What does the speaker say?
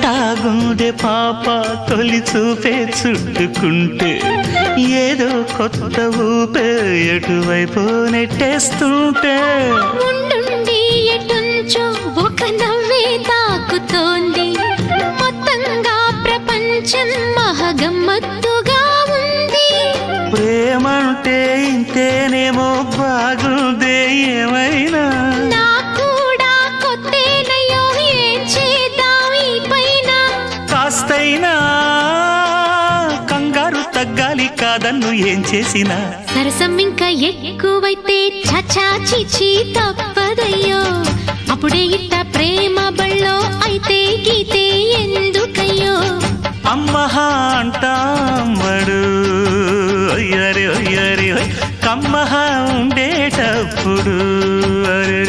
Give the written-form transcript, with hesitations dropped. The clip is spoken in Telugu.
ఎట్టాగుండే పాప తొలి చూపే చుట్టుకుంటే ఏదో కొత్త ఊపే ఎటువైపు నెట్టేస్తుంటే ఉండుండి ఎటుంచో ఒక నవ్వే తాకుతోంది మొత్తంగా ప్రపంచం మహగమ్మత్తుగా ఉంది ప్రేమంటే ఇంతేనేమో బాగుందే ఏమైనా నాకు కూడా కొత్తేనయ్యో ఏం చేద్దాం ఈ పైన కాస్తైనా కంగారు తగ్గాలి కాదన్ను ఏం చేసినా సరసం ఇంకా ఎక్కువైతే చచా చిచి తప్పదయ్యో అప్పుడే ఇట్ట ప్రేమ బళ్ళో అయితే గీతే ఎందుకయ్యో అమ్మహా అంటామడు అయ్యరే అయ్యరే కమ్మహా ఉండేటప్పుడు అరే